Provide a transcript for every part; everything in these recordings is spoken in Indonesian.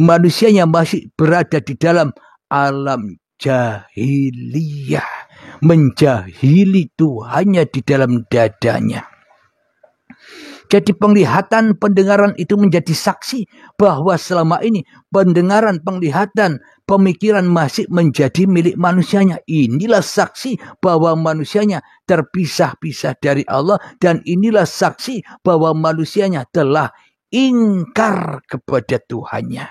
Manusianya masih berada di dalam alam jahiliyah. Menjahili Tuhannya di dalam dadanya. Jadi penglihatan, pendengaran itu menjadi saksi bahwa selama ini pendengaran, penglihatan, pemikiran masih menjadi milik manusianya. Inilah saksi bahwa manusianya terpisah-pisah dari Allah, dan inilah saksi bahwa manusianya telah ingkar kepada Tuhannya.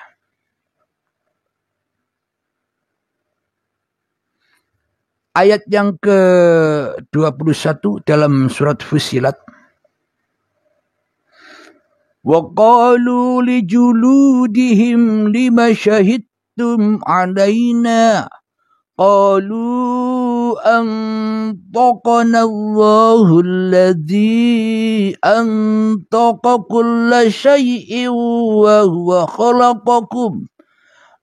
Ayat yang ke-21 dalam surat Fussilat. وَقَالُوا لِجُلُودِهِمْ لِمَ شَهِدتُّمْ عَلَيْنَا قَالُوا أَنطَقَنَا اللَّهُ الَّذِي أَنطَقَ كُلَّ شَيْءٍ وَهُوَ خَلَقَكُمْ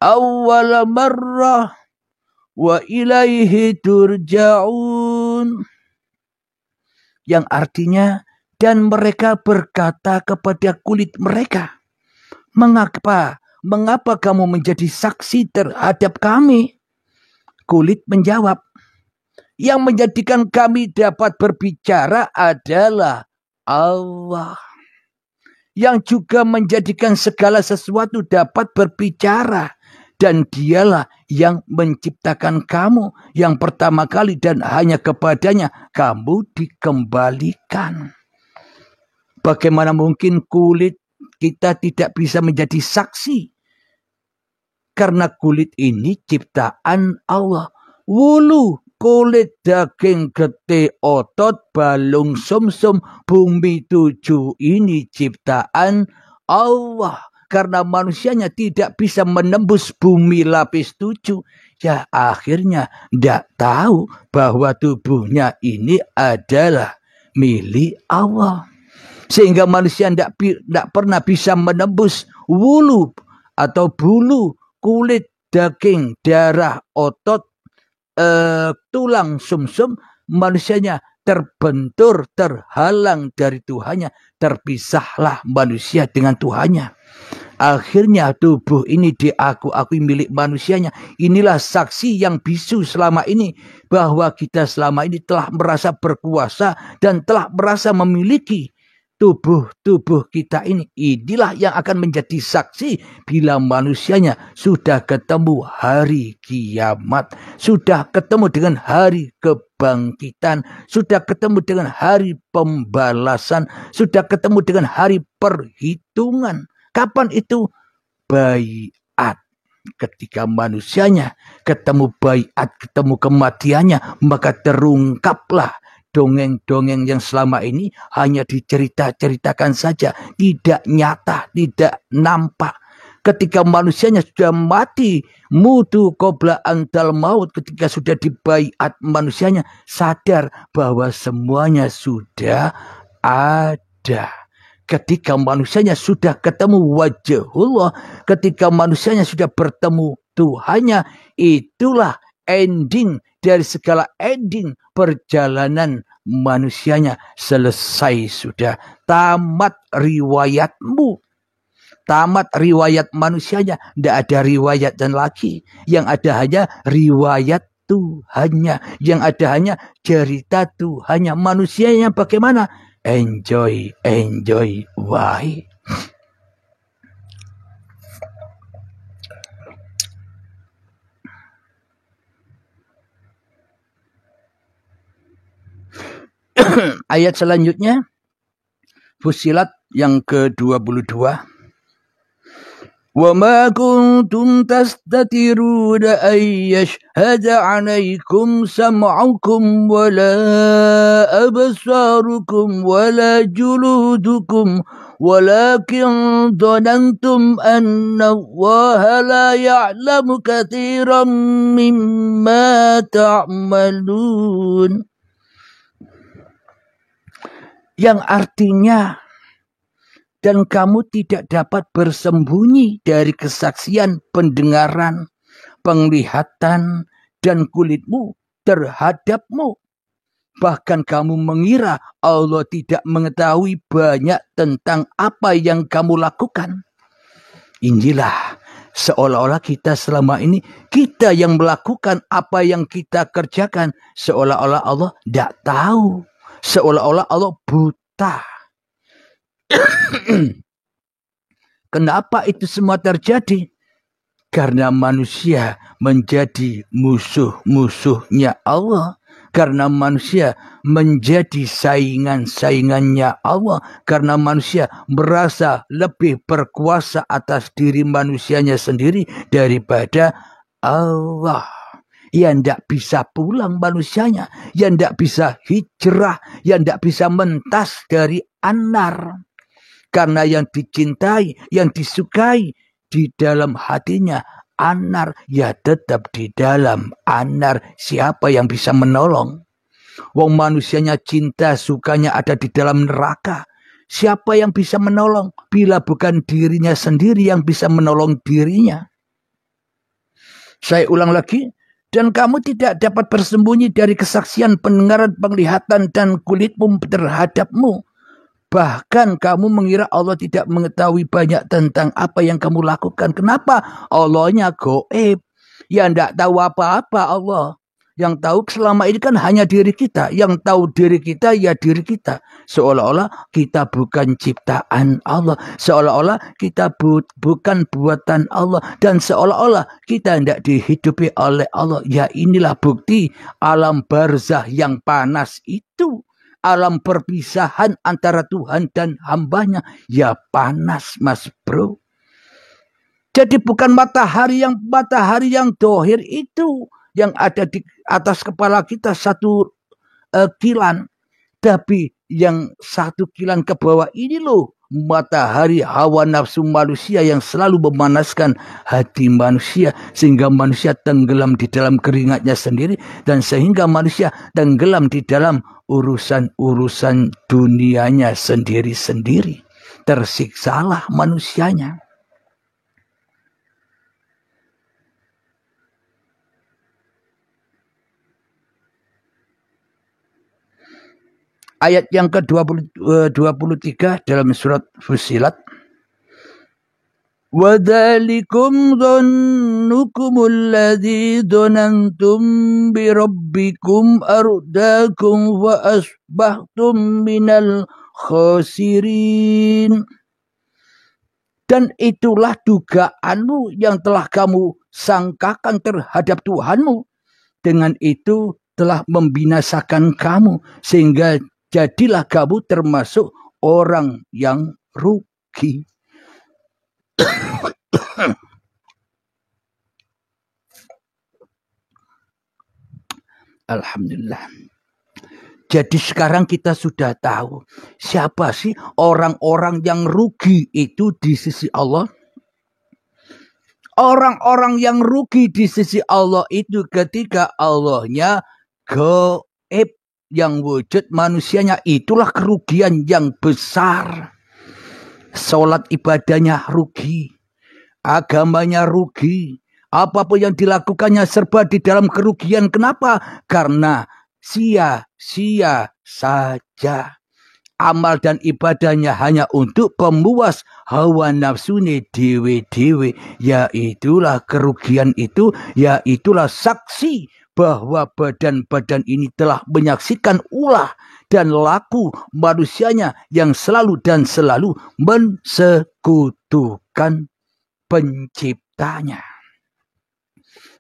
أَوَّلَ مَرَّةٍ وَإِلَيْهِ تُرْجَعُونَ. Yang artinya, dan mereka berkata kepada kulit mereka, Mengapa kamu menjadi saksi terhadap kami? Kulit menjawab, yang menjadikan kami dapat berbicara adalah Allah, yang juga menjadikan segala sesuatu dapat berbicara. Dan dialah yang menciptakan kamu yang pertama kali, dan hanya kepadanya kamu dikembalikan. Bagaimana mungkin kulit kita tidak bisa menjadi saksi? Karena kulit ini ciptaan Allah. Wulu, kulit, daging, getih, otot, balung, sumsum, bumi 7 ini ciptaan Allah. Karena manusianya tidak bisa menembus bumi lapis 7. Ya akhirnya tidak tahu bahwa tubuhnya ini adalah milik Allah. Sehingga manusia tidak pernah bisa menembus wulu atau bulu, kulit, daging, darah, otot, tulang, sumsum. Manusianya terbentur, terhalang dari Tuhannya. Terpisahlah manusia dengan Tuhannya. Akhirnya tubuh ini diakui milik manusianya. Inilah saksi yang bisu selama ini, bahwa kita selama ini telah merasa berkuasa dan telah merasa memiliki tubuh kita ini. Inilah yang akan menjadi saksi bila manusianya sudah ketemu hari kiamat, sudah ketemu dengan hari kebangkitan, sudah ketemu dengan hari pembalasan, sudah ketemu dengan hari perhitungan. Kapan itu? Baiat. Ketika manusianya ketemu baiat, ketemu kematiannya, maka terungkaplah dongeng-dongeng yang selama ini hanya dicerita-ceritakan saja, tidak nyata, tidak nampak. Ketika manusianya sudah mati, mutu qabla antal maut, ketika sudah dibaiat manusianya sadar bahwa semuanya sudah ada. Ketika manusianya sudah ketemu wajahullah, ketika manusianya sudah bertemu Tuhannya, itulah ending dari segala ending perjalanan manusianya. Selesai sudah, tamat riwayatmu, tamat riwayat manusianya. Tidak ada riwayat dan lagi, yang ada hanya riwayat Tuhannya, yang ada hanya cerita Tuhannya. Manusianya bagaimana? Enjoy, why? Ayat selanjutnya, Fussilat yang ke-22. وَمَا كُنْتُمْ تَسْتَتِرُونَ أَنْ يَشْهَدَ عَلَيْكُمْ سَمْعُكُمْ وَلَا أَبْصَارُكُمْ وَلَا جُلُودُكُمْ وَلَكِنْ ظَنَنْتُمْ أَنَّ اللَّهَ لَا يَعْلَمُ كَثِيرًا مِمَّا تَعْمَلُونَ. Yang artinya, dan kamu tidak dapat bersembunyi dari kesaksian pendengaran, penglihatan, dan kulitmu terhadapmu. Bahkan kamu mengira Allah tidak mengetahui banyak tentang apa yang kamu lakukan. Inilah Seolah-olah kita selama ini, kita yang melakukan apa yang kita kerjakan. Seolah-olah Allah tidak tahu. Seolah-olah Allah buta. Kenapa itu semua terjadi? Karena manusia menjadi musuh-musuhnya Allah. Karena manusia menjadi saingan-saingannya Allah. Karena manusia merasa lebih berkuasa atas diri manusianya sendiri daripada Allah. Yang tidak bisa pulang manusianya. Yang tidak bisa hijrah. Yang tidak bisa mentas dari anar. Karena yang dicintai, yang disukai di dalam hatinya anar, ya tetap di dalam anar. Siapa yang bisa menolong? Wong manusianya cinta, sukanya ada di dalam neraka. Siapa yang bisa menolong? Bila bukan dirinya sendiri yang bisa menolong dirinya. Saya ulang lagi. Dan kamu tidak dapat bersembunyi dari kesaksian, pendengaran, penglihatan, dan kulitmu terhadapmu. Bahkan kamu mengira Allah tidak mengetahui banyak tentang apa yang kamu lakukan. Kenapa? Allahnya gaib. Ya tidak tahu apa-apa Allah. Yang tahu selama ini kan hanya diri kita. Yang tahu diri kita ya diri kita. Seolah-olah kita bukan ciptaan Allah. Seolah-olah kita bukan buatan Allah. Dan seolah-olah kita tidak dihidupi oleh Allah. Ya inilah bukti alam barzah yang panas itu. Alam perpisahan antara Tuhan dan hambanya. Ya panas mas bro. Jadi bukan matahari yang dohir itu. Yang ada di atas kepala kita satu kilan. Tapi yang satu kilan ke bawah ini loh. Matahari hawa nafsu manusia yang selalu memanaskan hati manusia. Sehingga manusia tenggelam di dalam keringatnya sendiri. Dan sehingga manusia tenggelam di dalam urusan-urusan dunianya sendiri-sendiri. Tersiksalah manusianya. Ayat yang ke-23 dalam surat Fussilat. وَذَلِكُمْ ظَنُّكُمُ الَّذِي ظَنَنْتُمْ بِرَبِّكُمْ أَرْدَاكُمْ وَأَصْبَحْتُمْ مِنَ الْخَاسِرِينَ. Dan itulah dugaanmu yang telah kamu sangkakan terhadap Tuhanmu. Dengan itu telah membinasakan kamu. Sehingga jadilah kamu termasuk orang yang rugi. Alhamdulillah. Jadi sekarang kita sudah tahu siapa sih orang-orang yang rugi itu di sisi Allah. Orang-orang yang rugi di sisi Allah itu ketika Allahnya gaib, yang wujud manusianya, itulah kerugian yang besar. Sholat ibadahnya rugi, agamanya rugi, apapun yang dilakukannya serba di dalam kerugian. Kenapa? Karena sia-sia saja. Amal dan ibadahnya hanya untuk pemuas hawa nafsune dewe-dewe. Yaitulah kerugian itu, yaitulah saksi bahwa badan-badan ini telah menyaksikan ulah dan laku manusianya yang selalu dan selalu mensekutukan penciptanya.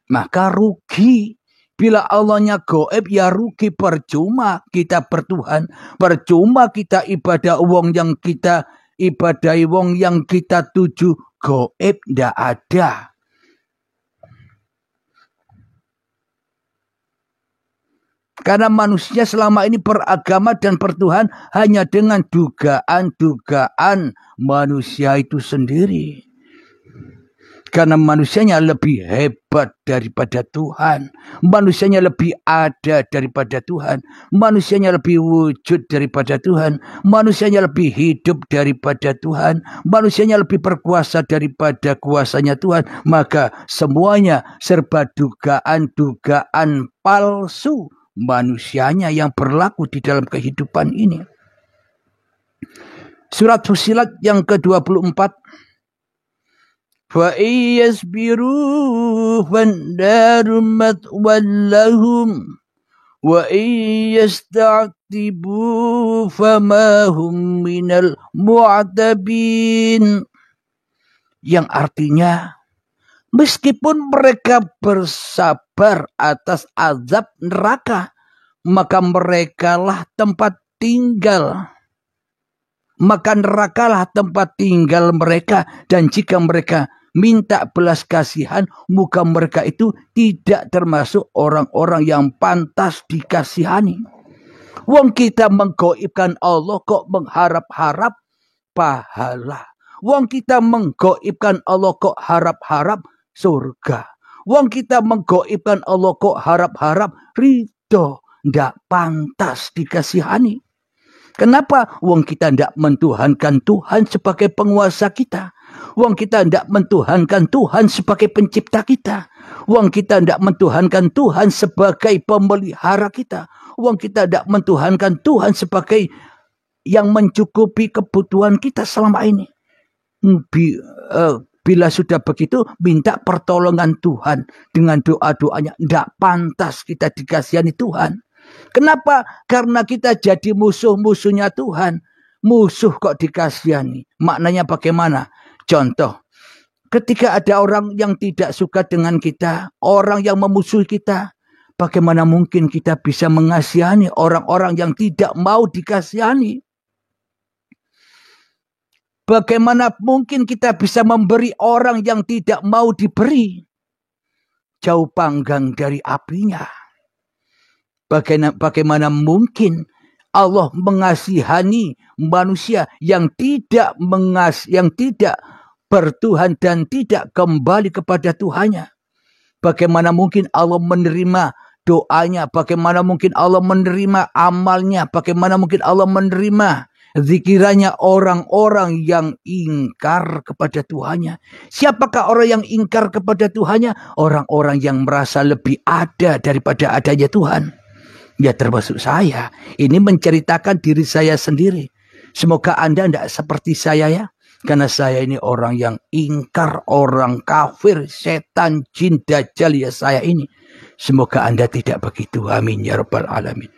Maka rugi. Bila Allahnya gaib, ya rugi. Percuma kita bertuhan. Percuma kita ibadah wong yang kita ibadahi, wong yang kita tuju gaib tidak ada. Karena manusia selama ini beragama dan bertuhan hanya dengan dugaan-dugaan manusia itu sendiri. Karena manusianya lebih hebat daripada Tuhan. Manusianya lebih ada daripada Tuhan. Manusianya lebih wujud daripada Tuhan. Manusianya lebih hidup daripada Tuhan. Manusianya lebih berkuasa daripada kuasanya Tuhan. Maka semuanya serba dugaan-dugaan palsu manusianya yang berlaku di dalam kehidupan ini. Surat Fussilat yang ke-24. Fa iyasbiru fandaru matwallahum wa iyasta'tibu famahum minal mu'tabin. Yang artinya, meskipun mereka bersabar atas azab neraka, maka merekalah tempat tinggal. Maka nerakalah tempat tinggal mereka. Dan jika mereka minta belas kasihan, muka mereka itu tidak termasuk orang-orang yang pantas dikasihani. Wong kita menggoibkan Allah kok mengharap-harap pahala. Wong kita menggoibkan Allah kok harap-harap surga. Wong kita menggoibkan Allah kok harap-harap ridho. Ndak pantas dikasihani. Kenapa? Wong kita ndak mentuhankan Tuhan sebagai penguasa kita. Wong kita ndak mentuhankan Tuhan sebagai pencipta kita. Wong kita ndak mentuhankan Tuhan sebagai pemelihara kita. Wong kita ndak mentuhankan Tuhan sebagai yang mencukupi kebutuhan kita selama ini. Bila sudah begitu, minta pertolongan Tuhan dengan doa-doanya. Ndak pantas kita dikasihani Tuhan. Kenapa? Karena kita jadi musuh-musuhnya Tuhan. Musuh kok dikasihani. Maknanya bagaimana? Contoh, ketika ada orang yang tidak suka dengan kita, orang yang memusuhi kita, bagaimana mungkin kita bisa mengasihani orang-orang yang tidak mau dikasihani? Bagaimana mungkin kita bisa memberi orang yang tidak mau diberi? Jauh panggang dari apinya. Bagaimana mungkin Allah mengasihani manusia yang tidak bertuhan dan tidak kembali kepada Tuhannya? Bagaimana mungkin Allah menerima doanya? Bagaimana mungkin Allah menerima amalnya? Bagaimana mungkin Allah menerima zikirannya orang-orang yang ingkar kepada Tuhannya? Siapakah orang yang ingkar kepada Tuhannya? Orang-orang yang merasa lebih ada daripada adanya Tuhan. Ya termasuk saya. Ini menceritakan diri saya sendiri. Semoga Anda tidak seperti saya ya. Karena saya ini orang yang ingkar, orang kafir, setan, jin, dajjal ya saya ini. Semoga Anda tidak begitu. Amin ya rabbal alamin.